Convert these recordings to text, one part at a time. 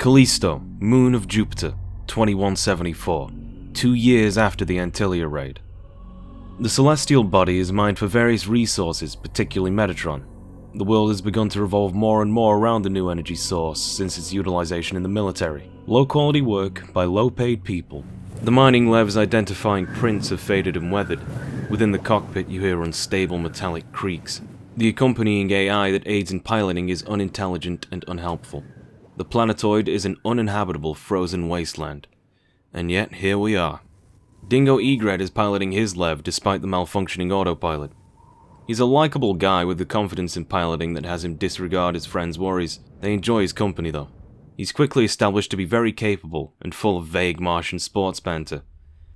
Callisto, moon of Jupiter, 2174, 2 years after the Antilia raid. The celestial body is mined for various resources, particularly Metatron. The world has begun to revolve more and more around the new energy source since its utilization in the military. Low quality work by low paid people. The mining lab is identifying prints have faded and weathered. Within the cockpit you hear unstable metallic creaks. The accompanying AI that aids in piloting is unintelligent and unhelpful. The planetoid is an uninhabitable frozen wasteland. And yet here we are. Dingo Egret is piloting his Lev despite the malfunctioning autopilot. He's a likable guy with the confidence in piloting that has him disregard his friends' worries. They enjoy his company though. He's quickly established to be very capable and full of vague Martian sports banter.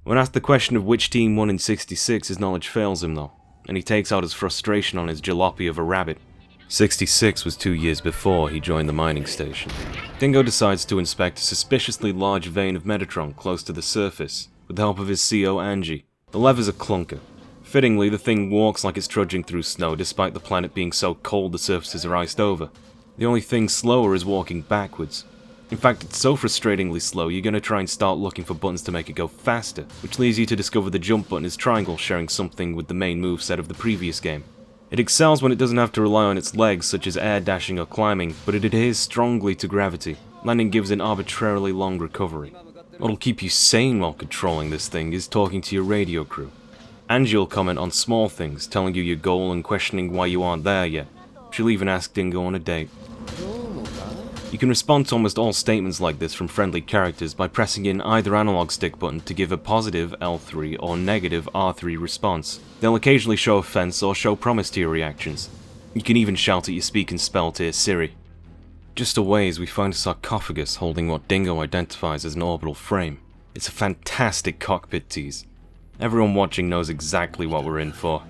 When asked the question of which team won in 66, his knowledge fails him though, and he takes out his frustration on his jalopy of a rabbit. 66 was 2 years before he joined the mining station. Dingo decides to inspect a suspiciously large vein of Metatron close to the surface, with the help of his CO Angie. The lever's a clunker. Fittingly, the thing walks like it's trudging through snow despite the planet being so cold the surfaces are iced over. The only thing slower is walking backwards. In fact, it's so frustratingly slow you're gonna try and start looking for buttons to make it go faster, which leads you to discover the jump button is triangle, sharing something with the main moveset of the previous game. It excels when it doesn't have to rely on its legs such as air dashing or climbing, but it adheres strongly to gravity. Landing gives an arbitrarily long recovery. What'll keep you sane while controlling this thing is talking to your radio crew. Angie will comment on small things, telling you your goal and questioning why you aren't there yet. She'll even ask Dingo on a date. You can respond to almost all statements like this from friendly characters by pressing in either analog stick button to give a positive L3 or negative R3 response. They'll occasionally show offense or show promise to your reactions. You can even shout at your speak and spell to Siri. Just a ways we find a sarcophagus holding what Dingo identifies as an orbital frame. It's a fantastic cockpit tease. Everyone watching knows exactly what we're in for.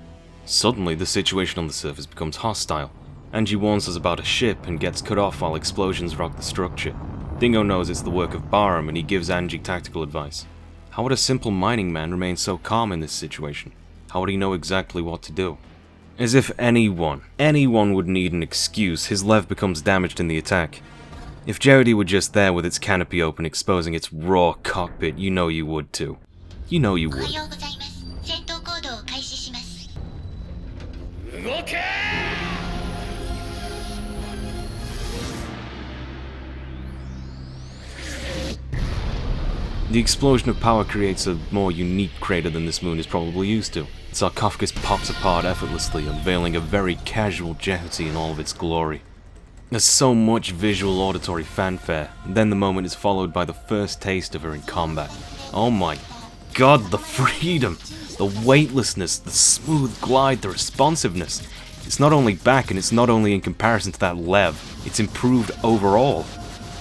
Suddenly the situation on the surface becomes hostile. Angie warns us about a ship and gets cut off while explosions rock the structure. Dingo knows it's the work of Barham and he gives Angie tactical advice. How would a simple mining man remain so calm in this situation? How would he know exactly what to do? As if anyone would need an excuse, his Lev becomes damaged in the attack. If JEHUTY were just there with its canopy open exposing its raw cockpit, you know you would too. You know you would. The explosion of power creates a more unique crater than this moon is probably used to. The sarcophagus pops apart effortlessly, unveiling a very casual JEHUTY in all of its glory. There's so much visual auditory fanfare, and then the moment is followed by the first taste of her in combat. Oh my god, the freedom! The weightlessness, the smooth glide, the responsiveness. It's not only back, and it's not only in comparison to that Lev, it's improved overall.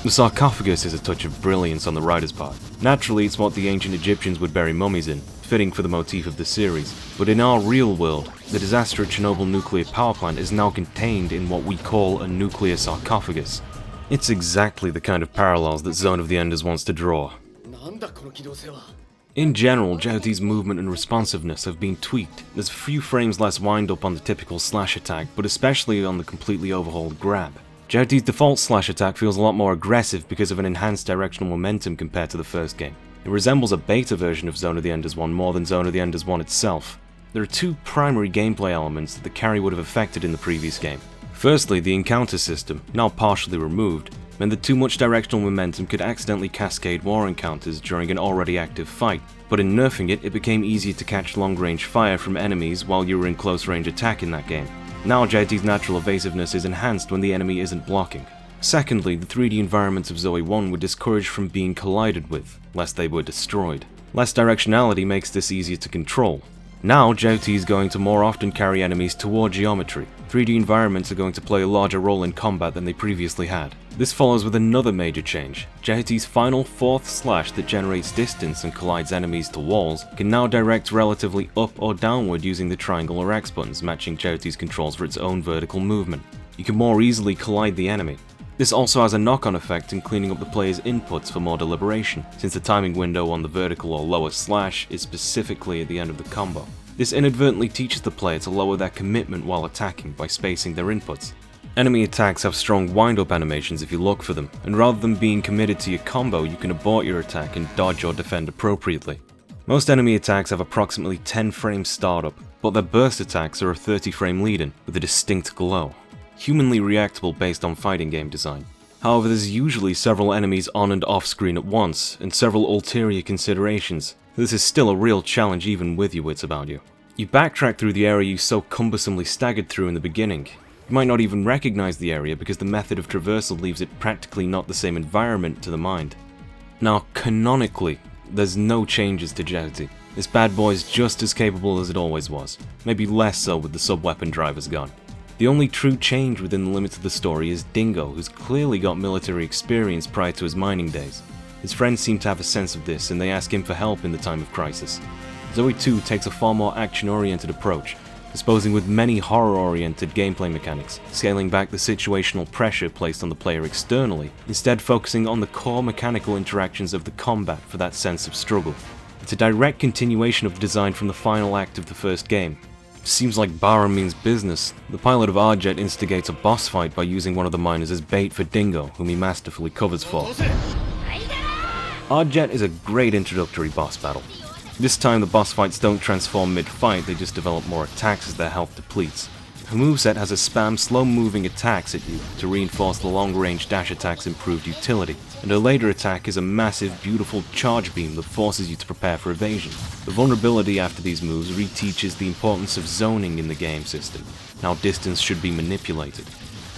The sarcophagus is a touch of brilliance on the writer's part. Naturally, it's what the ancient Egyptians would bury mummies in, fitting for the motif of the series. But in our real world, the disaster at Chernobyl nuclear power plant is now contained in what we call a nuclear sarcophagus. It's exactly the kind of parallels that Zone of the Enders wants to draw. In general, JEHUTY's movement and responsiveness have been tweaked. There's a few frames less wind up on the typical slash attack, but especially on the completely overhauled grab. JEHUTY's default slash attack feels a lot more aggressive because of an enhanced directional momentum compared to the first game. It resembles a beta version of Zone of the Enders 1 more than Zone of the Enders 1 itself. There are two primary gameplay elements that the carry would have affected in the previous game. Firstly, the encounter system, now partially removed, meant that too much directional momentum could accidentally cascade war encounters during an already active fight, but in nerfing it, it became easier to catch long-range fire from enemies while you were in close-range attack in that game. Now JEHUTY's natural evasiveness is enhanced when the enemy isn't blocking. Secondly, the 3D environments of ZOE 1 were discouraged from being collided with, lest they were destroyed. Less directionality makes this easier to control. Now JEHUTY is going to more often carry enemies toward geometry. 3D environments are going to play a larger role in combat than they previously had. This follows with another major change. JEHUTY's final fourth slash that generates distance and collides enemies to walls can now direct relatively up or downward using the triangle or X buttons, matching JEHUTY's controls for its own vertical movement. You can more easily collide the enemy. This also has a knock-on effect in cleaning up the player's inputs for more deliberation, since the timing window on the vertical or lower slash is specifically at the end of the combo. This inadvertently teaches the player to lower their commitment while attacking by spacing their inputs. Enemy attacks have strong wind-up animations if you look for them, and rather than being committed to your combo, you can abort your attack and dodge or defend appropriately. Most enemy attacks have approximately 10 frames startup, but their burst attacks are a 30 frame lead-in, with a distinct glow. Humanly reactable based on fighting game design. However, there's usually several enemies on and off screen at once, and several ulterior considerations. This is still a real challenge even with your wits about you. You backtrack through the area you so cumbersomely staggered through in the beginning. You might not even recognize the area because the method of traversal leaves it practically not the same environment to the mind. Now, canonically, there's no changes to JEHUTY. This bad boy is just as capable as it always was, maybe less so with the sub-weapon drivers gone. The only true change within the limits of the story is Dingo, who's clearly got military experience prior to his mining days. His friends seem to have a sense of this and they ask him for help in the time of crisis. ZOE 2 takes a far more action-oriented approach, disposing with many horror-oriented gameplay mechanics, scaling back the situational pressure placed on the player externally, instead focusing on the core mechanical interactions of the combat for that sense of struggle. It's a direct continuation of the design from the final act of the first game. Seems like Barum means business. The pilot of Ardjet instigates a boss fight by using one of the miners as bait for Dingo, whom he masterfully covers for. Ardjet is a great introductory boss battle. This time the boss fights don't transform mid-fight, they just develop more attacks as their health depletes. Her moveset has a spam slow-moving attacks at you to reinforce the long-range dash attack's improved utility, and her later attack is a massive, beautiful charge beam that forces you to prepare for evasion. The vulnerability after these moves reteaches the importance of zoning in the game system, and how distance should be manipulated.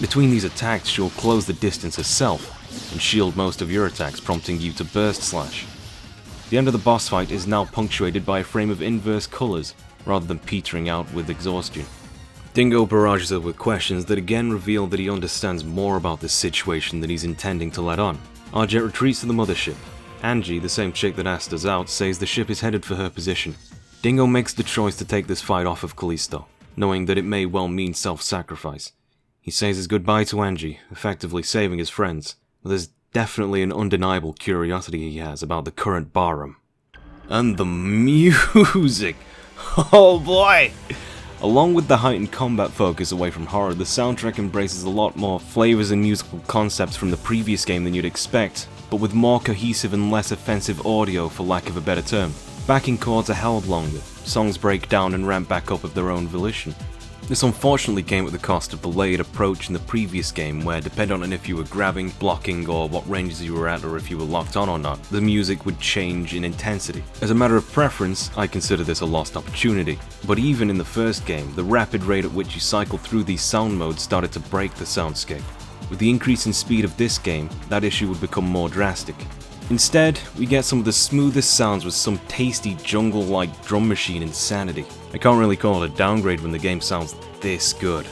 Between these attacks she'll close the distance herself, and shield most of your attacks, prompting you to burst slash. The end of the boss fight is now punctuated by a frame of inverse colours, rather than petering out with exhaustion. Dingo barrages her with questions that again reveal that he understands more about this situation than he's intending to let on. Ardjet retreats to the mothership. Angie, the same chick that asked us out, says the ship is headed for her position. Dingo makes the choice to take this fight off of Callisto, knowing that it may well mean self-sacrifice. He says his goodbye to Angie, effectively saving his friends, but there's definitely an undeniable curiosity he has about the current Barum. And the music! Oh boy! Along with the heightened combat focus away from horror, the soundtrack embraces a lot more flavors and musical concepts from the previous game than you'd expect, but with more cohesive and less offensive audio for lack of a better term. Backing chords are held longer, songs break down and ramp back up of their own volition. This unfortunately came at the cost of the layered approach in the previous game where, depending on if you were grabbing, blocking, or what ranges you were at or if you were locked on or not, the music would change in intensity. As a matter of preference, I consider this a lost opportunity, but even in the first game, the rapid rate at which you cycled through these sound modes started to break the soundscape. With the increase in speed of this game, that issue would become more drastic. Instead, we get some of the smoothest sounds with some tasty jungle-like drum machine insanity. I can't really call it a downgrade when the game sounds this good.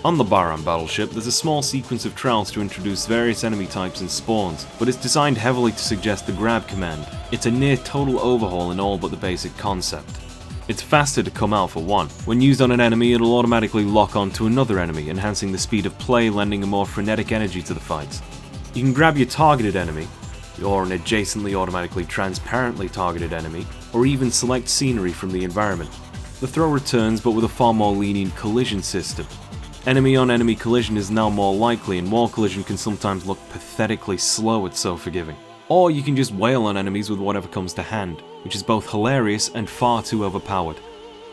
On the Barum battleship, there's a small sequence of trials to introduce various enemy types and spawns, but it's designed heavily to suggest the grab command. It's a near total overhaul in all but the basic concept. It's faster to come out for one. When used on an enemy, it'll automatically lock onto another enemy, enhancing the speed of play, lending a more frenetic energy to the fights. You can grab your targeted enemy, or an adjacently automatically transparently targeted enemy, or even select scenery from the environment. The throw returns, but with a far more lenient collision system. Enemy-on-enemy collision is now more likely, and wall collision can sometimes look pathetically slow, it's so forgiving. Or you can just wail on enemies with whatever comes to hand, which is both hilarious and far too overpowered.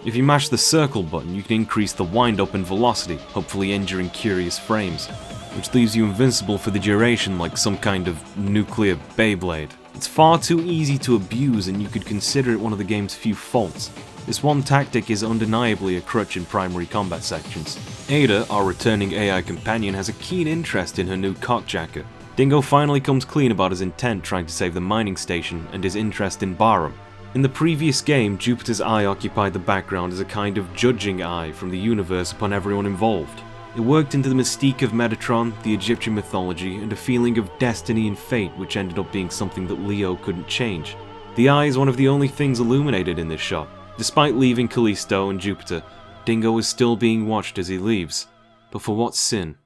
If you mash the circle button, you can increase the wind-up and velocity, hopefully injuring curious frames, which leaves you invincible for the duration like some kind of nuclear Beyblade. It's far too easy to abuse, and you could consider it one of the game's few faults. This one tactic is undeniably a crutch in primary combat sections. Ada, our returning AI companion, has a keen interest in her new cockjacker. Dingo finally comes clean about his intent trying to save the mining station and his interest in Barum. In the previous game, Jupiter's eye occupied the background as a kind of judging eye from the universe upon everyone involved. It worked into the mystique of Metatron, the Egyptian mythology, and a feeling of destiny and fate which ended up being something that Leo couldn't change. The eye is one of the only things illuminated in this shot. Despite leaving Callisto and Jupiter, Dingo is still being watched as he leaves. But for what sin?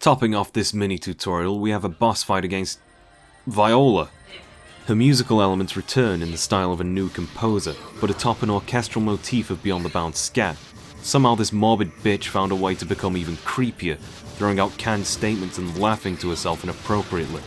Topping off this mini-tutorial, we have a boss fight against Viola. Her musical elements return in the style of a new composer, but atop an orchestral motif of Beyond the Bound scat. Somehow this morbid bitch found a way to become even creepier, throwing out canned statements and laughing to herself inappropriately.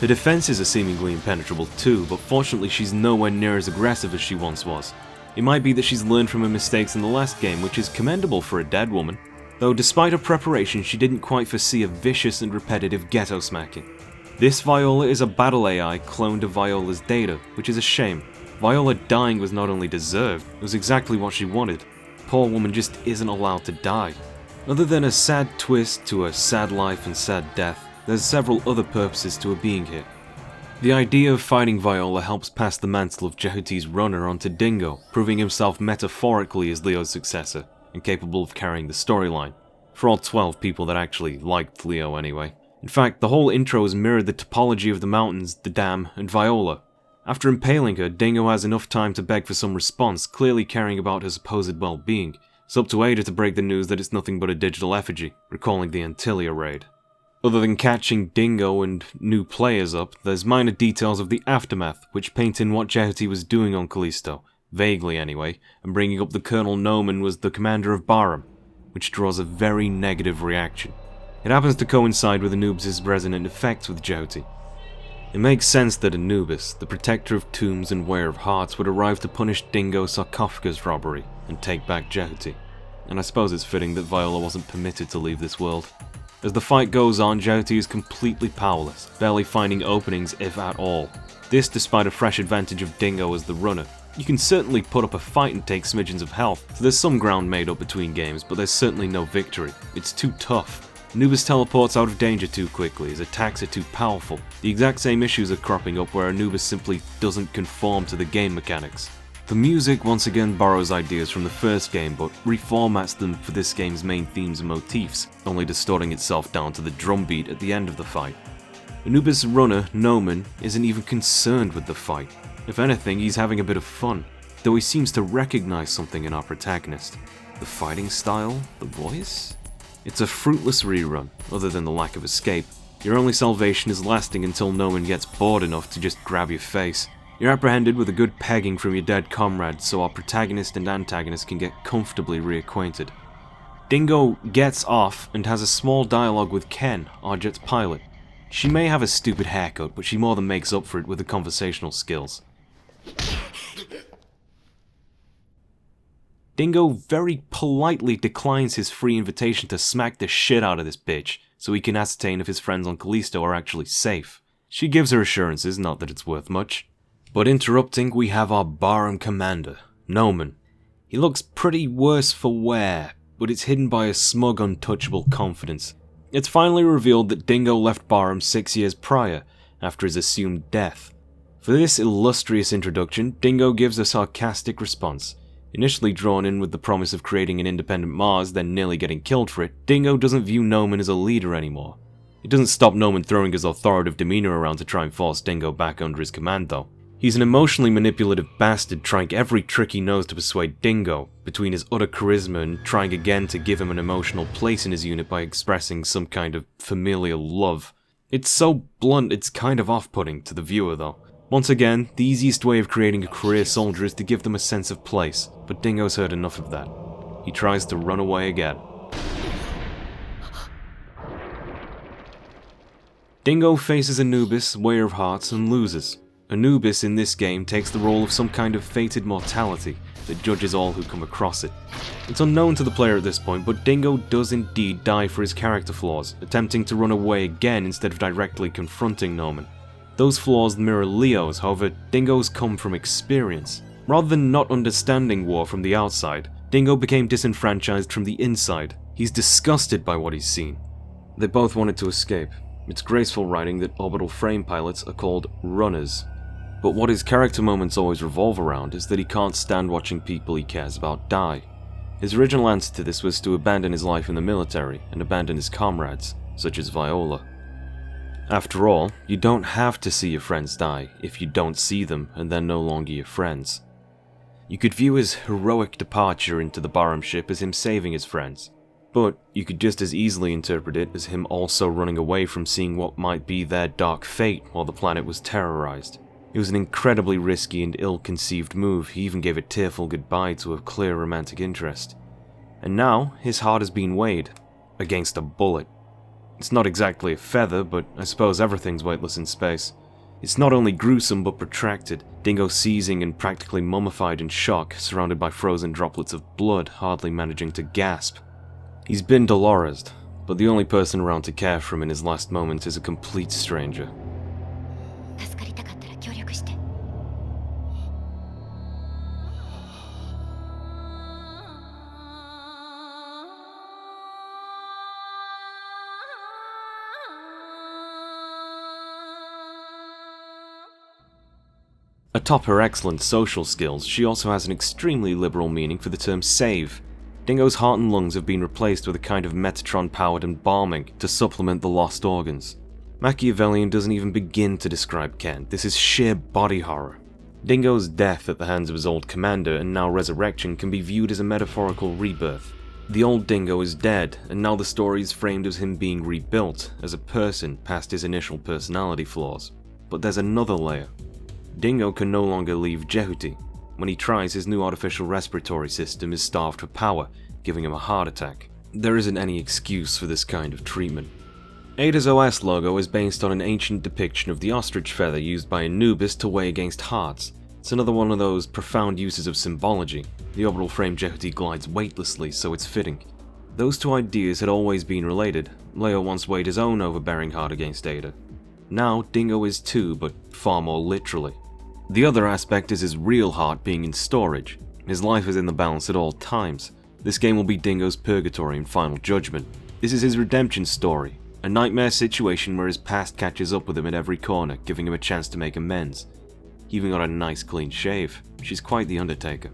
Her defenses are seemingly impenetrable too, but fortunately she's nowhere near as aggressive as she once was. It might be that she's learned from her mistakes in the last game, which is commendable for a dead woman. Though despite her preparation, she didn't quite foresee a vicious and repetitive ghetto smacking. This Viola is a battle AI cloned of Viola's data, which is a shame. Viola dying was not only deserved, it was exactly what she wanted. Poor woman just isn't allowed to die. Other than a sad twist to her sad life and sad death, there's several other purposes to her being here. The idea of fighting Viola helps pass the mantle of JEHUTY's runner onto Dingo, proving himself metaphorically as Leo's successor, and capable of carrying the storyline. For all 12 people that actually liked Leo anyway. In fact, the whole intro has mirrored the topology of the mountains, the dam, and Viola. After impaling her, Dingo has enough time to beg for some response, clearly caring about her supposed well-being. It's up to Ada to break the news that it's nothing but a digital effigy, recalling the Antilia raid. Other than catching Dingo and new players up, there's minor details of the aftermath, which paint in what JEHUTY was doing on Callisto, vaguely anyway, and bringing up the Colonel Noman was the commander of Barham, which draws a very negative reaction. It happens to coincide with Anubis' resonant effects with JEHUTY. It makes sense that Anubis, the protector of tombs and wearer of hearts, would arrive to punish Dingo's sarcophagus robbery and take back JEHUTY. And I suppose it's fitting that Viola wasn't permitted to leave this world. As the fight goes on, JEHUTY is completely powerless, barely finding openings if at all. This despite a fresh advantage of Dingo as the runner. You can certainly put up a fight and take smidgens of health, so there's some ground made up between games, but there's certainly no victory. It's too tough. Anubis teleports out of danger too quickly, his attacks are too powerful. The exact same issues are cropping up where Anubis simply doesn't conform to the game mechanics. The music once again borrows ideas from the first game, but reformats them for this game's main themes and motifs, only distorting itself down to the drum beat at the end of the fight. Anubis' runner, Noman, isn't even concerned with the fight. If anything, he's having a bit of fun, though he seems to recognize something in our protagonist. The fighting style? The voice? It's a fruitless rerun, other than the lack of escape. Your only salvation is lasting until Noman gets bored enough to just grab your face. You're apprehended with a good pegging from your dead comrade, so our protagonist and antagonist can get comfortably reacquainted. Dingo gets off and has a small dialogue with Ken, Ardjet's pilot. She may have a stupid haircut, but she more than makes up for it with her conversational skills. Dingo very politely declines his free invitation to smack the shit out of this bitch, so he can ascertain if his friends on Callisto are actually safe. She gives her assurances, not that it's worth much. But interrupting, we have our Barham commander, Noman. He looks pretty worse for wear, but it's hidden by a smug, untouchable confidence. It's finally revealed that Dingo left Barham 6 years prior, after his assumed death. For this illustrious introduction, Dingo gives a sarcastic response. Initially drawn in with the promise of creating an independent Mars, then nearly getting killed for it, Dingo doesn't view Noman as a leader anymore. It doesn't stop Noman throwing his authoritative demeanor around to try and force Dingo back under his command though. He's an emotionally manipulative bastard trying every trick he knows to persuade Dingo, between his utter charisma and trying again to give him an emotional place in his unit by expressing some kind of familial love. It's so blunt it's kind of off-putting to the viewer though. Once again, the easiest way of creating a career soldier is to give them a sense of place, but Dingo's heard enough of that. He tries to run away again. Dingo faces Anubis, Wearer of Hearts, and loses. Anubis in this game takes the role of some kind of fated mortality that judges all who come across it. It's unknown to the player at this point, but Dingo does indeed die for his character flaws, attempting to run away again instead of directly confronting Noman. Those flaws mirror Leo's, however, Dingo's come from experience. Rather than not understanding war from the outside, Dingo became disenfranchised from the inside. He's disgusted by what he's seen. They both wanted to escape. It's graceful writing that orbital frame pilots are called runners. But what his character moments always revolve around is that he can't stand watching people he cares about die. His original answer to this was to abandon his life in the military and abandon his comrades, such as Viola. After all, you don't have to see your friends die if you don't see them and they're no longer your friends. You could view his heroic departure into the Barham ship as him saving his friends, but you could just as easily interpret it as him also running away from seeing what might be their dark fate while the planet was terrorized. It was an incredibly risky and ill-conceived move. He even gave a tearful goodbye to a clear romantic interest. and now his heart has been weighed against a bullet. It's not exactly a feather, but I suppose everything's weightless in space. It's not only gruesome but protracted, Dingo seizing and practically mummified in shock, surrounded by frozen droplets of blood, hardly managing to gasp. He's been Dolores, but the only person around to care for him in his last moments is a complete stranger. Atop her excellent social skills, she also has an extremely liberal meaning for the term save. Dingo's heart and lungs have been replaced with a kind of Metatron-powered embalming to supplement the lost organs. Machiavellian doesn't even begin to describe Ken, this is sheer body horror. Dingo's death at the hands of his old commander and now resurrection can be viewed as a metaphorical rebirth. The old Dingo is dead, and now the story is framed as him being rebuilt as a person past his initial personality flaws. But there's another layer. Dingo can no longer leave JEHUTY. When he tries, his new artificial respiratory system is starved for power, giving him a heart attack. There isn't any excuse for this kind of treatment. Ada's OS logo is based on an ancient depiction of the ostrich feather used by ANUBIS to weigh against hearts. It's another one of those profound uses of symbology. The orbital frame JEHUTY glides weightlessly, so it's fitting. Those two ideas had always been related. Leo once weighed his own overbearing heart against Ada. Now Dingo is too, but far more literally. The other aspect is his real heart being in storage. His life is in the balance at all times. This game will be Dingo's purgatory and final judgment. This is his redemption story, a nightmare situation where his past catches up with him at every corner, giving him a chance to make amends. He even got a nice clean shave. She's quite the Undertaker.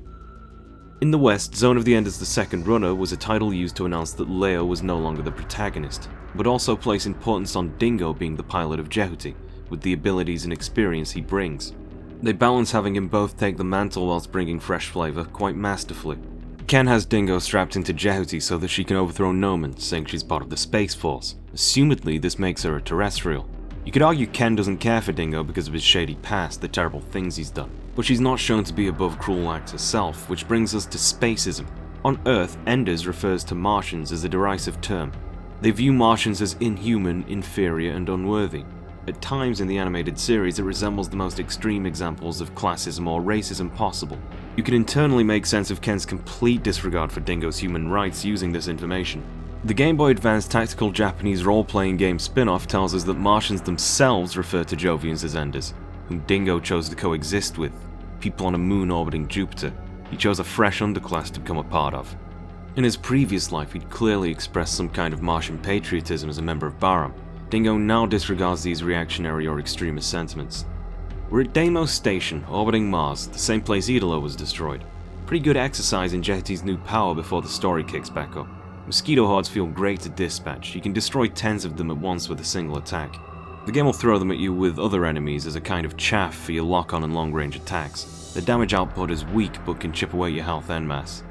In the West, Zone of the Enders the Second Runner was a title used to announce that Leo was no longer the protagonist, but also place importance on Dingo being the pilot of JEHUTY, with the abilities and experience he brings. They balance having him both take the mantle whilst bringing fresh flavour quite masterfully. Ken has Dingo strapped into JEHUTY so that she can overthrow Noman, saying she's part of the Space Force. Assumedly, this makes her a terrestrial. You could argue Ken doesn't care for Dingo because of his shady past, the terrible things he's done, but she's not shown to be above cruel acts herself, which brings us to Spacism. On Earth, Enders refers to Martians as a derisive term. They view Martians as inhuman, inferior, and unworthy. At times in the animated series, it resembles the most extreme examples of classism or racism possible. You can internally make sense of Ken's complete disregard for Dingo's human rights using this information. The Game Boy Advance tactical Japanese role-playing game spin-off tells us that Martians themselves refer to Jovians as Enders, whom Dingo chose to coexist with, people on a moon orbiting Jupiter. He chose a fresh underclass to become a part of. In his previous life, he'd clearly expressed some kind of Martian patriotism as a member of Baram. Dingo now disregards these reactionary or extremist sentiments. We're at Deimos Station, orbiting Mars, the same place IDOLO was destroyed. Pretty good exercise in JEHUTY's new power before the story kicks back up. Mosquito hordes feel great to dispatch, you can destroy tens of them at once with a single attack. The game will throw them at you with other enemies as a kind of chaff for your lock-on and long-range attacks. The damage output is weak but can chip away your health en masse.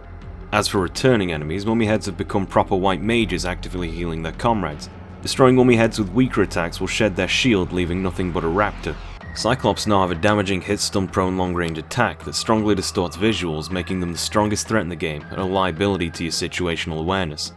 As for returning enemies, mummy heads have become proper white mages actively healing their comrades. Destroying mummy heads with weaker attacks will shed their shield, leaving nothing but a raptor. Cyclops now have a damaging hit-stun prone long-range attack that strongly distorts visuals, making them the strongest threat in the game and a liability to your situational awareness.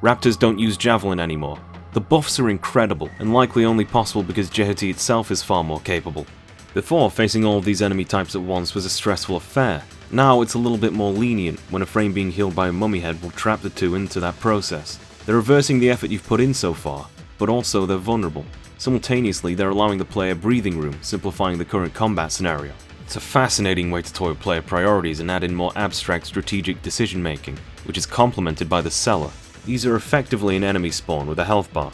Raptors don't use javelin anymore. The buffs are incredible, and likely only possible because JEHUTY itself is far more capable. Before, facing all of these enemy types at once was a stressful affair. Now it's a little bit more lenient, when a frame being healed by a mummy head will trap the two into that process. They're reversing the effort you've put in so far, but also they're vulnerable. Simultaneously, they're allowing the player breathing room, simplifying the current combat scenario. It's a fascinating way to toy with player priorities and add in more abstract strategic decision making, which is complemented by the Cellar. These are effectively an enemy spawn with a health bar.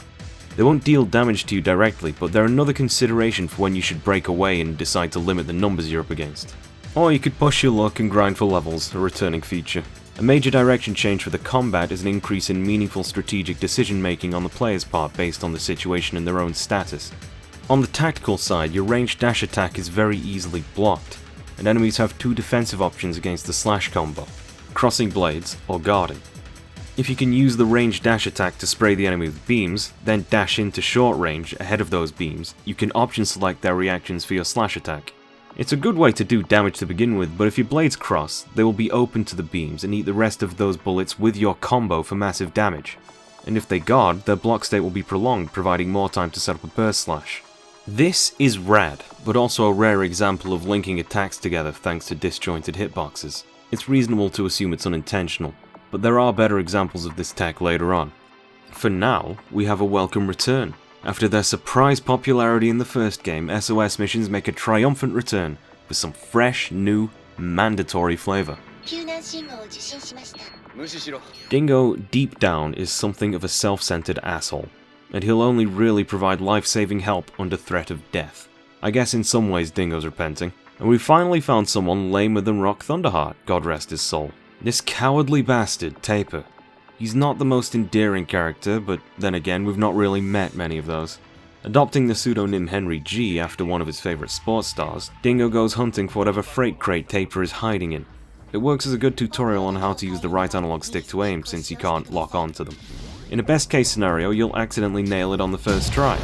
They won't deal damage to you directly, but they're another consideration for when you should break away and decide to limit the numbers you're up against. Or you could push your luck and grind for levels, a returning feature. A major direction change for the combat is an increase in meaningful strategic decision making on the player's part based on the situation and their own status. On the tactical side, your ranged dash attack is very easily blocked, and enemies have two defensive options against the slash combo: crossing blades or guarding. If you can use the ranged dash attack to spray the enemy with beams, then dash into short range ahead of those beams, you can option select their reactions for your slash attack. It's a good way to do damage to begin with, but if your blades cross, they will be open to the beams and eat the rest of those bullets with your combo for massive damage. And if they guard, their block state will be prolonged, providing more time to set up a burst slash. This is rad, but also a rare example of linking attacks together thanks to disjointed hitboxes. It's reasonable to assume it's unintentional, but there are better examples of this tech later on. For now, we have a welcome return. After their surprise popularity in the first game, SOS missions make a triumphant return with some fresh, new, mandatory flavor. Dingo, deep down, is something of a self-centered asshole, and he'll only really provide life-saving help under threat of death. I guess in some ways Dingo's repenting. And we finally found someone lamer than Rock Thunderheart, God rest his soul. This cowardly bastard, Taper. He's not the most endearing character, but then again, we've not really met many of those. Adopting the pseudonym Henry G after one of his favourite sports stars, Dingo goes hunting for whatever freight crate Taper is hiding in. It works as a good tutorial on how to use the right analog stick to aim, since you can't lock on to them. In a best case scenario, you'll accidentally nail it on the first try.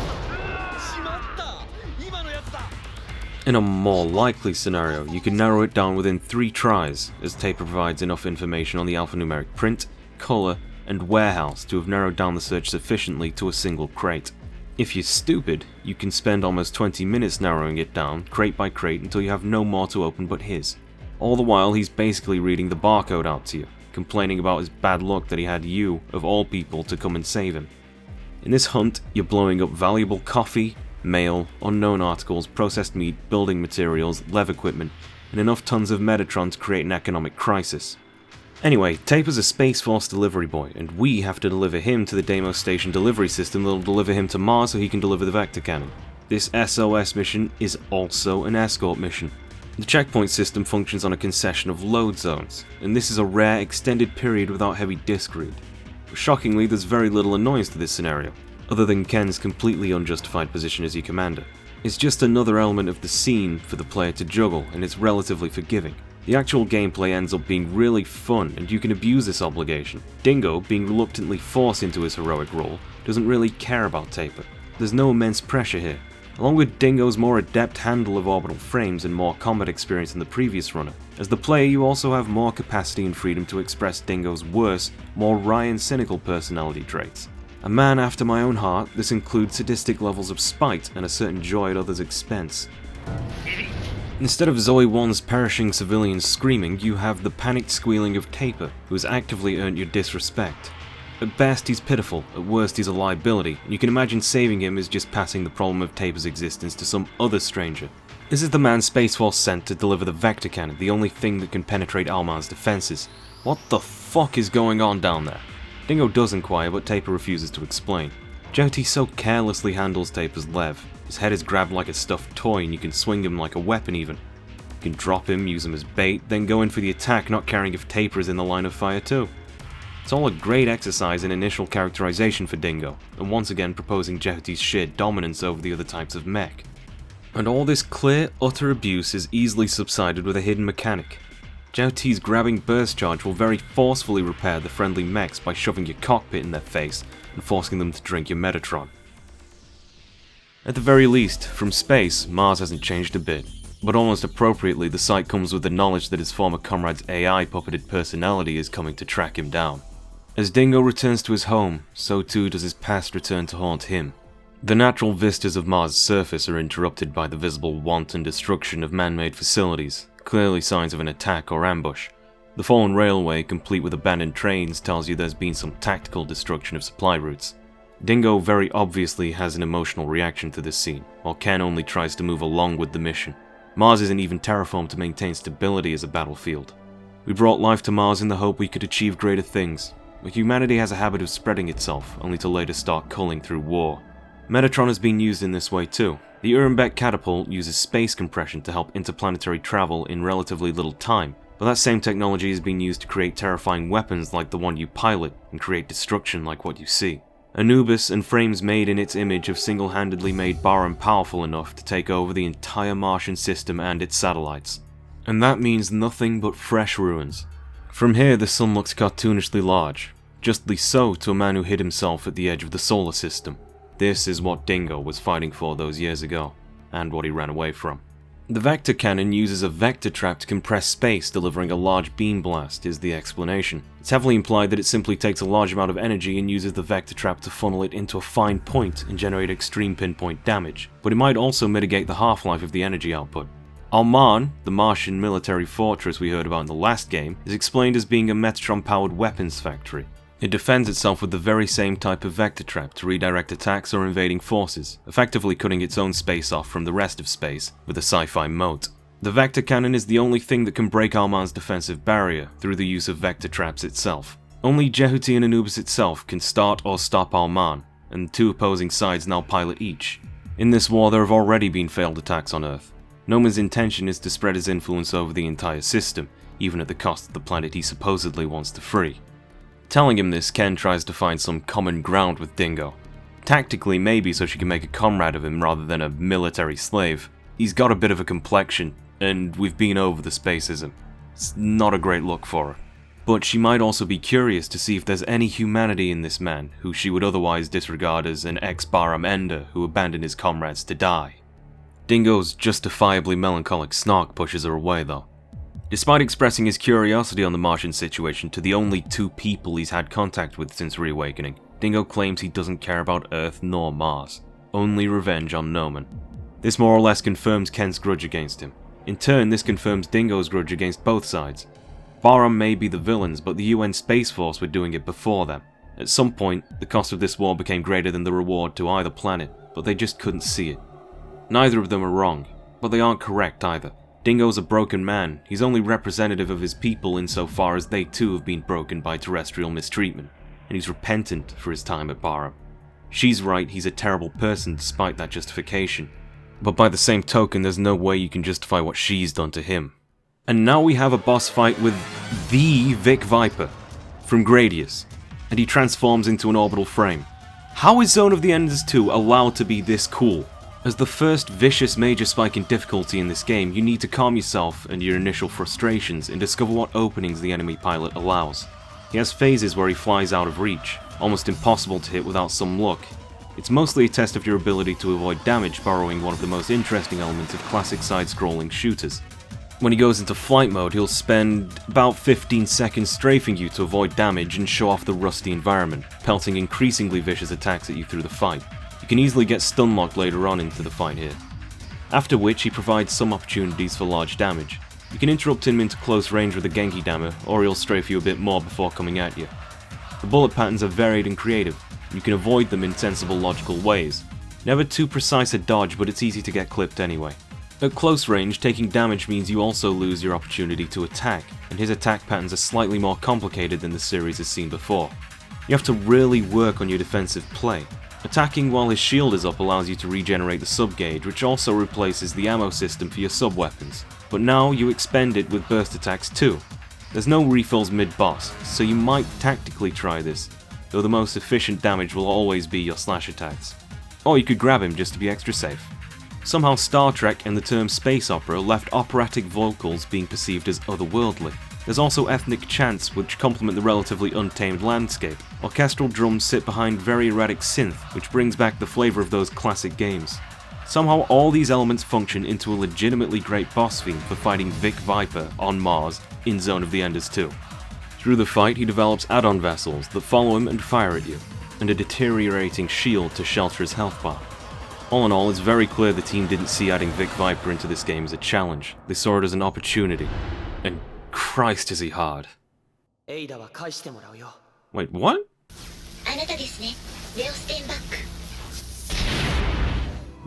In a more likely scenario, you can narrow it down within 3 tries, as Taper provides enough information on the alphanumeric print, colour, and warehouse to have narrowed down the search sufficiently to a single crate. If you're stupid, you can spend almost 20 minutes narrowing it down, crate by crate, until you have no more to open but his. All the while, he's basically reading the barcode out to you, complaining about his bad luck that he had you, of all people, to come and save him. In this hunt, you're blowing up valuable coffee, mail, unknown articles, processed meat, building materials, lev equipment, and enough tons of Metatron to create an economic crisis. Anyway, Taper's a Space Force delivery boy, and we have to deliver him to the Deimos Station delivery system that'll deliver him to Mars so he can deliver the Vector Cannon. This SOS mission is also an escort mission. The checkpoint system functions on a concession of load zones, and this is a rare extended period without heavy disc read. Shockingly, there's very little annoyance to this scenario, other than Ken's completely unjustified position as your commander. It's just another element of the scene for the player to juggle, and it's relatively forgiving. The actual gameplay ends up being really fun, and you can abuse this obligation. Dingo, being reluctantly forced into his heroic role, doesn't really care about Taper. There's no immense pressure here. Along with Dingo's more adept handle of orbital frames and more combat experience than the previous runner, as the player you also have more capacity and freedom to express Dingo's worse, more wry and cynical personality traits. A man after my own heart, this includes sadistic levels of spite and a certain joy at others' expense. Instead of ZOE 1's perishing civilians screaming, you have the panicked squealing of Taper, who has actively earned your disrespect. At best he's pitiful, at worst he's a liability, and you can imagine saving him is just passing the problem of Taper's existence to some other stranger. This is the man Space Force sent to deliver the Vector Cannon, the only thing that can penetrate Alman's defenses. What the fuck is going on down there? Dingo does inquire, but Taper refuses to explain. JEHUTY so carelessly handles Taper's lev. His head is grabbed like a stuffed toy and you can swing him like a weapon even. You can drop him, use him as bait, then go in for the attack, not caring if Taper is in the line of fire too. It's all a great exercise in initial characterization for Dingo, and once again proposing JEHUTY's sheer dominance over the other types of mech. And all this clear, utter abuse is easily subsided with a hidden mechanic. JEHUTY's grabbing burst charge will very forcefully repair the friendly mechs by shoving your cockpit in their face and forcing them to drink your Metatron. At the very least, from space, Mars hasn't changed a bit, but almost appropriately the sight comes with the knowledge that his former comrade's AI puppeted personality is coming to track him down. As Dingo returns to his home, so too does his past return to haunt him. The natural vistas of Mars' surface are interrupted by the visible wanton destruction of man-made facilities, clearly signs of an attack or ambush. The fallen railway, complete with abandoned trains, tells you there's been some tactical destruction of supply routes. Dingo very obviously has an emotional reaction to this scene, while Ken only tries to move along with the mission. Mars isn't even terraformed to maintain stability as a battlefield. We brought life to Mars in the hope we could achieve greater things, but humanity has a habit of spreading itself, only to later start culling through war. Metatron has been used in this way too. The Urenbeck catapult uses space compression to help interplanetary travel in relatively little time, but that same technology has been used to create terrifying weapons like the one you pilot and create destruction like what you see. Anubis and frames made in its image have single-handedly made Baron powerful enough to take over the entire Martian system and its satellites. And that means nothing but fresh ruins. From here the sun looks cartoonishly large, justly so to a man who hid himself at the edge of the solar system. This is what Dingo was fighting for those years ago, and what he ran away from. The vector cannon uses a vector trap to compress space, delivering a large beam blast, is the explanation. It's heavily implied that it simply takes a large amount of energy and uses the vector trap to funnel it into a fine point and generate extreme pinpoint damage, but it might also mitigate the half-life of the energy output. Alman, the Martian military fortress we heard about in the last game, is explained as being a Metatron-powered weapons factory. It defends itself with the very same type of vector trap to redirect attacks or invading forces, effectively cutting its own space off from the rest of space with a sci-fi moat. The vector cannon is the only thing that can break Alman's defensive barrier through the use of vector traps itself. Only JEHUTY and ANUBIS itself can start or stop Alman, and two opposing sides now pilot each. In this war there have already been failed attacks on Earth. Noman's intention is to spread his influence over the entire system, even at the cost of the planet he supposedly wants to free. Telling him this, Ken tries to find some common ground with Dingo. Tactically maybe so she can make a comrade of him rather than a military slave. He's got a bit of a complexion, and we've been over the Spacism. It's not a great look for her. But she might also be curious to see if there's any humanity in this man, who she would otherwise disregard as an ex-Bahram Ender who abandoned his comrades to die. Dingo's justifiably melancholic snark pushes her away though. Despite expressing his curiosity on the Martian situation to the only two people he's had contact with since reawakening, Dingo claims he doesn't care about Earth nor Mars, only revenge on Noman. This more or less confirms Ken's grudge against him. In turn, this confirms Dingo's grudge against both sides. Bahram may be the villains, but the UN Space Force were doing it before them. At some point, the cost of this war became greater than the reward to either planet, but they just couldn't see it. Neither of them are wrong, but they aren't correct either. Dingo's a broken man. He's only representative of his people insofar as they too have been broken by terrestrial mistreatment, and he's repentant for his time at Bahram. She's right, he's a terrible person despite that justification. But by the same token, there's no way you can justify what she's done to him. And now we have a boss fight with the VIPERR from Gradius, and he transforms into an orbital frame. How is Zone of the Enders 2 allowed to be this cool? As the first vicious major spike in difficulty in this game, you need to calm yourself and your initial frustrations and discover what openings the enemy pilot allows. He has phases where he flies out of reach, almost impossible to hit without some luck. It's mostly a test of your ability to avoid damage, borrowing one of the most interesting elements of classic side-scrolling shooters. When he goes into flight mode, he'll spend about 15 seconds strafing you to avoid damage and show off the rusty environment, pelting increasingly vicious attacks at you through the fight. You can easily get stun-locked later on into the fight here. After which, he provides some opportunities for large damage. You can interrupt him into close range with a Genki Dama, or he'll strafe you a bit more before coming at you. The bullet patterns are varied and creative, and you can avoid them in sensible logical ways. Never too precise a dodge, but it's easy to get clipped anyway. At close range, taking damage means you also lose your opportunity to attack, and his attack patterns are slightly more complicated than the series has seen before. You have to really work on your defensive play. Attacking while his shield is up allows you to regenerate the sub-gauge, which also replaces the ammo system for your sub-weapons. But now you expend it with burst attacks too. There's no refills mid-boss, so you might tactically try this, though the most efficient damage will always be your slash attacks. Or you could grab him just to be extra safe. Somehow Star Trek and the term space opera left operatic vocals being perceived as otherworldly. There's also ethnic chants which complement the relatively untamed landscape. Orchestral drums sit behind very erratic synth, which brings back the flavour of those classic games. Somehow all these elements function into a legitimately great boss theme for fighting VIPERR on Mars in Zone of the Enders 2. Through the fight he develops add-on vessels that follow him and fire at you, and a deteriorating shield to shelter his health bar. All in all, it's very clear the team didn't see adding VIPERR into this game as a challenge. They saw it as an opportunity. And Christ is he hard. Wait, what?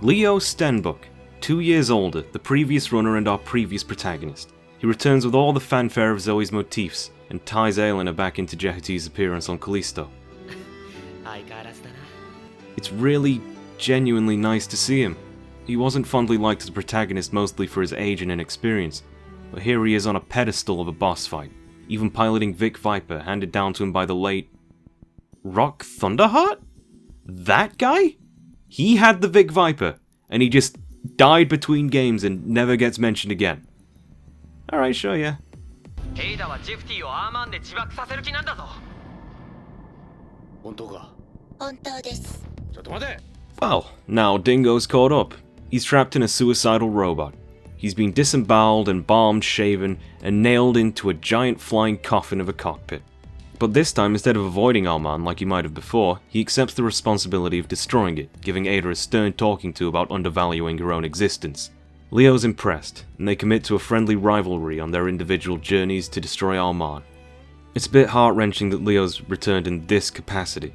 Leo Stenbuck, 2 years older, the previous runner and our previous protagonist. He returns with all the fanfare of ZOE's motifs and ties Aelina back into JEHUTY's appearance on Callisto. It's really genuinely nice to see him. He wasn't fondly liked as a protagonist mostly for his age and inexperience, but here he is on a pedestal of a boss fight, even piloting VIPERR handed down to him by the late Rock Thunderheart? That guy? He had the VIPERR, and he just died between games and never gets mentioned again. Alright, sure, yeah. Well, now Dingo's caught up. He's trapped in a suicidal robot. He's been disemboweled, embalmed, shaven, and nailed into a giant flying coffin of a cockpit. But this time, instead of avoiding our man like he might have before, he accepts the responsibility of destroying it, giving Ada a stern talking to about undervaluing her own existence. Leo's impressed, and they commit to a friendly rivalry on their individual journeys to destroy Arman. It's a bit heart-wrenching that Leo's returned in this capacity.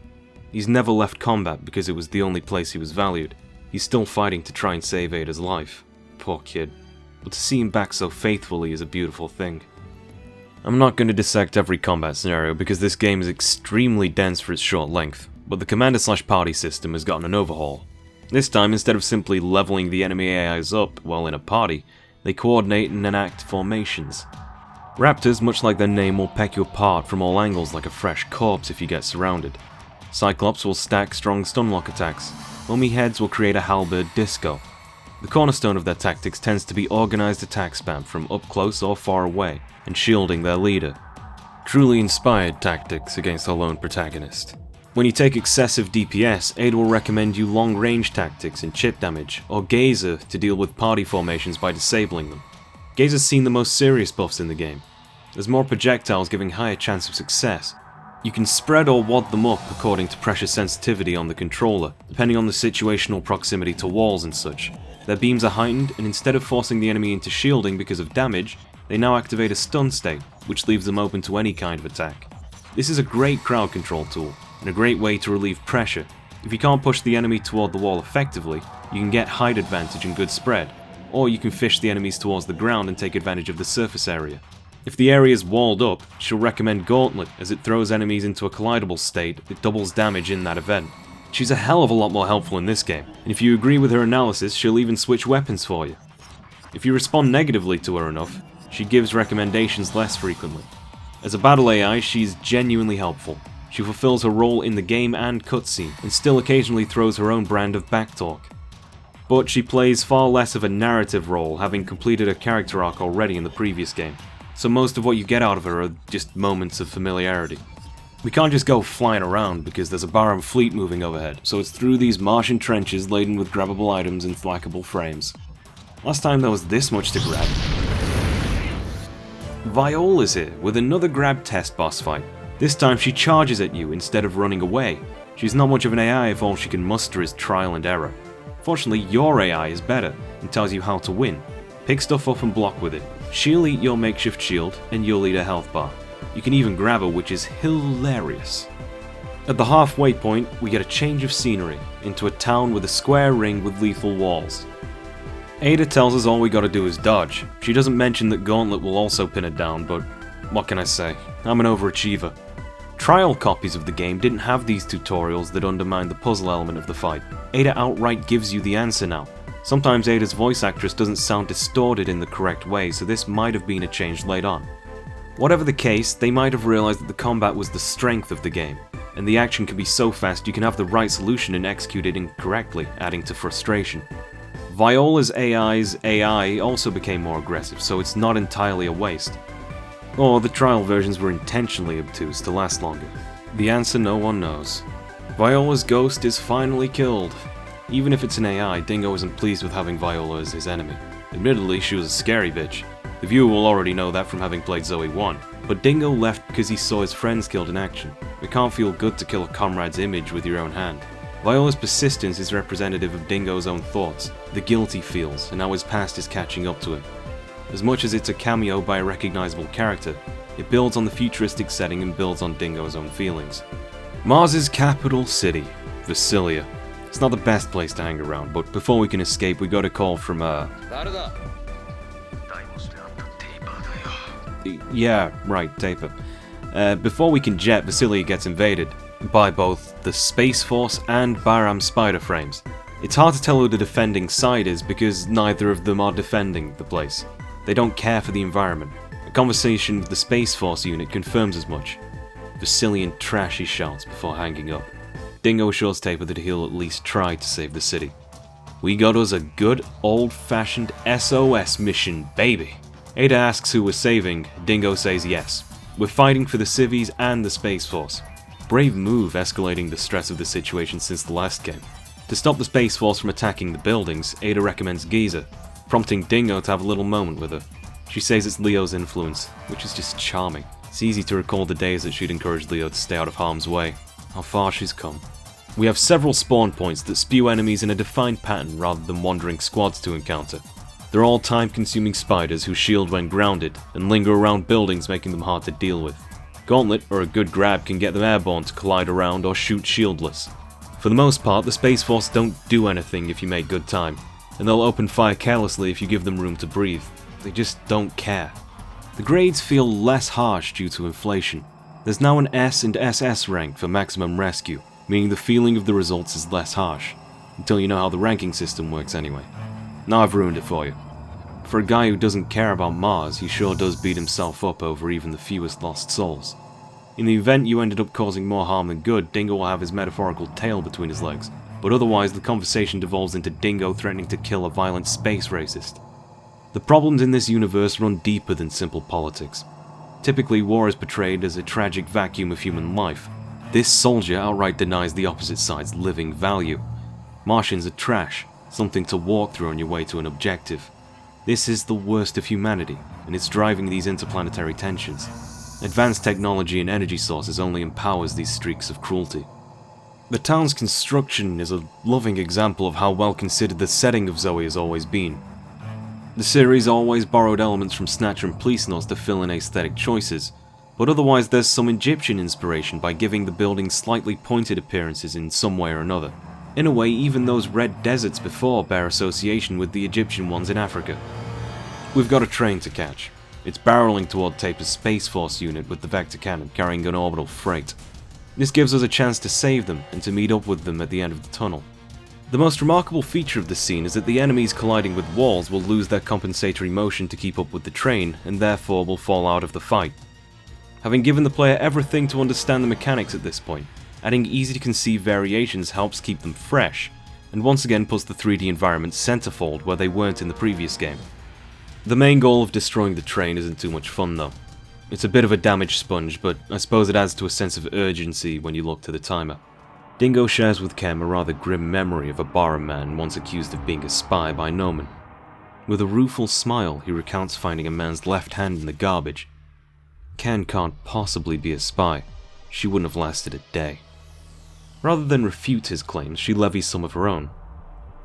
He's never left combat because it was the only place he was valued. He's still fighting to try and save Ada's life. Poor kid. But to see him back so faithfully is a beautiful thing. I'm not going to dissect every combat scenario because this game is extremely dense for its short length, but the commander/party system has gotten an overhaul. This time, instead of simply leveling the enemy AIs up while in a party, they coordinate and enact formations. Raptors, much like their name, will peck you apart from all angles like a fresh corpse if you get surrounded. Cyclops will stack strong stunlock attacks. Mummy heads will create a halberd disco. The cornerstone of their tactics tends to be organised attack spam from up close or far away, and shielding their leader. Truly inspired tactics against our lone protagonist. When you take excessive DPS, Ada will recommend you long-range tactics and chip damage, or Gazer to deal with party formations by disabling them. Gazer's seen the most serious buffs in the game. There's more projectiles giving higher chance of success. You can spread or wad them up according to pressure sensitivity on the controller, depending on the situational proximity to walls and such. Their beams are heightened, and instead of forcing the enemy into shielding because of damage, they now activate a stun state, which leaves them open to any kind of attack. This is a great crowd control tool, and a great way to relieve pressure. If you can't push the enemy toward the wall effectively, you can get height advantage and good spread, or you can fish the enemies towards the ground and take advantage of the surface area. If the area is walled up, she'll recommend Gauntlet as it throws enemies into a collidable state that doubles damage in that event. She's a hell of a lot more helpful in this game, and if you agree with her analysis, she'll even switch weapons for you. If you respond negatively to her enough, she gives recommendations less frequently. As a battle AI, she's genuinely helpful. She fulfills her role in the game and cutscene, and still occasionally throws her own brand of backtalk. But she plays far less of a narrative role, having completed a character arc already in the previous game, so most of what you get out of her are just moments of familiarity. We can't just go flying around because there's a Baron fleet moving overhead, so it's through these Martian trenches laden with grabbable items and thwackable frames. Last time there was this much to grab. Viola's here with another grab test boss fight. This time she charges at you instead of running away. She's not much of an AI if all she can muster is trial and error. Fortunately, your AI is better and tells you how to win. Pick stuff up and block with it. She'll eat your makeshift shield and you'll eat a health bar. You can even grab her, which is hilarious. At the halfway point, we get a change of scenery into a town with a square ring with lethal walls. Ada tells us all we gotta do is dodge. She doesn't mention that Gauntlet will also pin it down, but what can I say? I'm an overachiever. Trial copies of the game didn't have these tutorials that undermine the puzzle element of the fight. Ada outright gives you the answer now. Sometimes Ada's voice actress doesn't sound distorted in the correct way, so this might have been a change late on. Whatever the case, they might have realized that the combat was the strength of the game, and the action can be so fast you can have the right solution and execute it incorrectly, adding to frustration. Viola's AI's AI also became more aggressive, so it's not entirely a waste. Or the trial versions were intentionally obtuse to last longer. The answer no one knows. Viola's ghost is finally killed. Even if it's an AI, Dingo isn't pleased with having Viola as his enemy. Admittedly, she was a scary bitch. The viewer will already know that from having played ZOE 1, but Dingo left because he saw his friends killed in action. It can't feel good to kill a comrade's image with your own hand. Viola's persistence is representative of Dingo's own thoughts, the guilt he feels, and how his past is catching up to him. As much as it's a cameo by a recognizable character, it builds on the futuristic setting and builds on Dingo's own feelings. Mars's capital city, Vascilia. It's not the best place to hang around, but before we can escape, we got a call from yeah, right, Taper. Before we can jet, Vascilia gets invaded by both the Space Force and Bahram spider frames. It's hard to tell who the defending side is because neither of them are defending the place. They don't care for the environment. A conversation with the Space Force unit confirms as much. Vascilian trash, he shouts before hanging up. Dingo assures Taper that he'll at least try to save the city. We got us a good old-fashioned SOS mission, baby. Ada asks who we're saving, Dingo says yes. We're fighting for the civvies and the Space Force. Brave move, escalating the stress of the situation since the last game. To stop the Space Force from attacking the buildings, Ada recommends Giza. prompting Dingo to have a little moment with her. She says it's Leo's influence, which is just charming. It's easy to recall the days that she'd encouraged Leo to stay out of harm's way. How far she's come. We have several spawn points that spew enemies in a defined pattern rather than wandering squads to encounter. They're all time-consuming spiders who shield when grounded and linger around buildings, making them hard to deal with. Gauntlet or a good grab can get them airborne to collide around or shoot shieldless. For the most part, the Space Force don't do anything if you make good time, and they'll open fire carelessly if you give them room to breathe. They just don't care. The grades feel less harsh due to inflation. There's now an S and SS rank for maximum rescue, meaning the feeling of the results is less harsh, until you know how the ranking system works anyway. Now I've ruined it for you. For a guy who doesn't care about Mars, he sure does beat himself up over even the fewest lost souls. In the event you ended up causing more harm than good, Dingo will have his metaphorical tail between his legs, but otherwise the conversation devolves into Dingo threatening to kill a violent space racist. The problems in this universe run deeper than simple politics. Typically, war is portrayed as a tragic vacuum of human life. This soldier outright denies the opposite side's living value. Martians are trash, something to walk through on your way to an objective. This is the worst of humanity, and it's driving these interplanetary tensions. Advanced technology and energy sources only empowers these streaks of cruelty. The town's construction is a loving example of how well considered the setting of ZOE has always been. The series always borrowed elements from Snatcher and Police Notes to fill in aesthetic choices, but otherwise there's some Egyptian inspiration by giving the buildings slightly pointed appearances in some way or another. In a way, even those red deserts before bear association with the Egyptian ones in Africa. We've got a train to catch. It's barreling toward Taper's Space Force unit with the Vector Cannon carrying an orbital freight. This gives us a chance to save them and to meet up with them at the end of the tunnel. The most remarkable feature of this scene is that the enemies colliding with walls will lose their compensatory motion to keep up with the train, and therefore will fall out of the fight. Having given the player everything to understand the mechanics at this point, adding easy to conceive variations helps keep them fresh, and once again puts the 3D environments centerfold where they weren't in the previous game. The main goal of destroying the train isn't too much fun though. It's a bit of a damage sponge, but I suppose it adds to a sense of urgency when you look to the timer. Dingo shares with Kem a rather grim memory of a barroom man once accused of being a spy by Noman. With a rueful smile, he recounts finding a man's left hand in the garbage. Ken can't possibly be a spy. She wouldn't have lasted a day. Rather than refute his claims, she levies some of her own.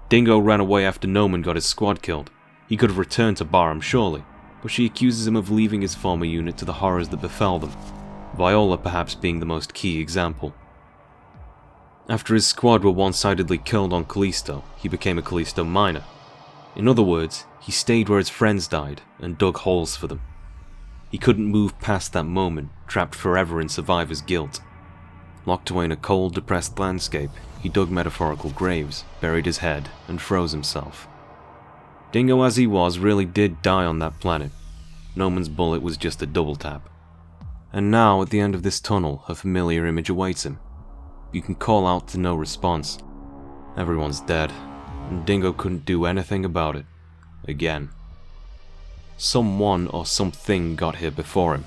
Dingo ran away after Noman got his squad killed. He could have returned to Barham surely, but she accuses him of leaving his former unit to the horrors that befell them, Viola perhaps being the most key example. After his squad were one-sidedly killed on Callisto, he became a Callisto miner. In other words, he stayed where his friends died and dug holes for them. He couldn't move past that moment, trapped forever in survivor's guilt. Locked away in a cold, depressed landscape, he dug metaphorical graves, buried his head, and froze himself. Dingo as he was really did die on that planet. Noman's bullet was just a double tap. And now, at the end of this tunnel, a familiar image awaits him. You can call out to no response. Everyone's dead, and Dingo couldn't do anything about it. Again. Someone or something got here before him,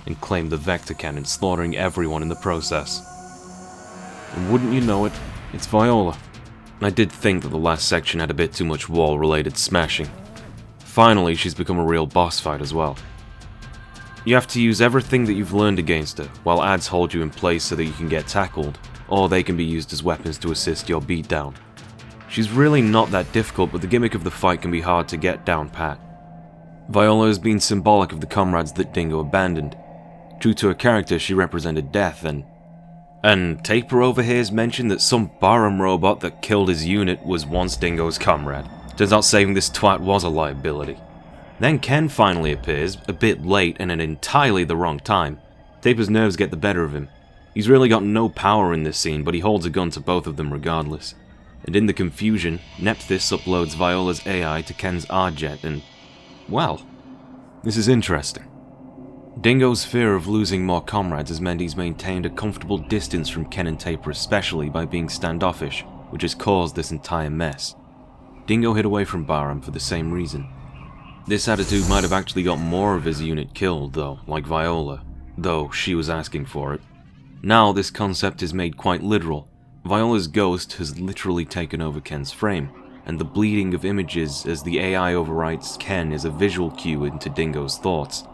and claimed the Vector Cannon, slaughtering everyone in the process. And wouldn't you know it, it's Viola. I did think that the last section had a bit too much wall-related smashing. Finally, she's become a real boss fight as well. You have to use everything that you've learned against her, while ads hold you in place so that you can get tackled, or they can be used as weapons to assist your beatdown. She's really not that difficult, but the gimmick of the fight can be hard to get down pat. Viola has been symbolic of the comrades that Dingo abandoned. True to her character, she represented death, and Taper over here's mentioned that some Barham robot that killed his unit was once Dingo's comrade. Turns out saving this twat was a liability. Then Ken finally appears, a bit late and at entirely the wrong time. Taper's nerves get the better of him. He's really got no power in this scene, but he holds a gun to both of them regardless. And in the confusion, Nephthys uploads Viola's AI to Ken's Ardjet and, well, this is interesting. Dingo's fear of losing more comrades has meant he's maintained a comfortable distance from Ken and Taper, especially by being standoffish, which has caused this entire mess. Dingo hid away from Barham for the same reason. This attitude might have actually got more of his unit killed though, like Viola, though she was asking for it. Now this concept is made quite literal. Viola's ghost has literally taken over Ken's frame, and the bleeding of images as the AI overwrites Ken is a visual cue into Dingo's thoughts.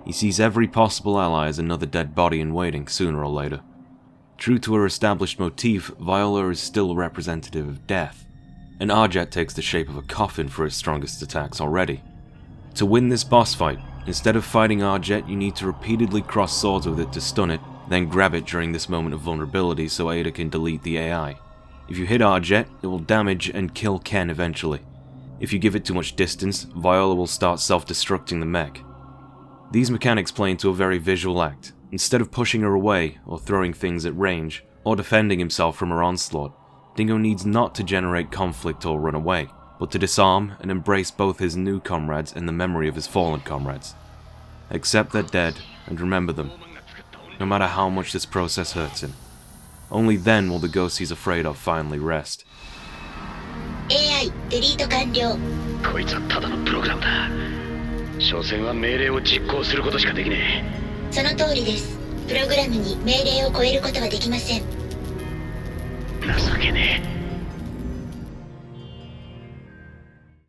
He sees every possible ally as another dead body in waiting sooner or later. True to her established motif, Viola is still representative of death, and Ardjet takes the shape of a coffin for its strongest attacks already. To win this boss fight, instead of fighting Ardjet, you need to repeatedly cross swords with it to stun it, then grab it during this moment of vulnerability so Ada can delete the AI. If you hit Ardjet, it will damage and kill Ken eventually. If you give it too much distance, Viola will start self-destructing the mech. These mechanics play into a very visual act. Instead of pushing her away, or throwing things at range, or defending himself from her onslaught, Dingo needs not to generate conflict or run away, but to disarm and embrace both his new comrades and the memory of his fallen comrades. Accept they're dead, and remember them, no matter how much this process hurts him. Only then will the ghost he's afraid of finally rest. AI デリート完了。こいつはただのプログラムだ。所詮は命令を実行することしかできねえ。その通りです。プログラムに命令を超えることはできません。情けねえ。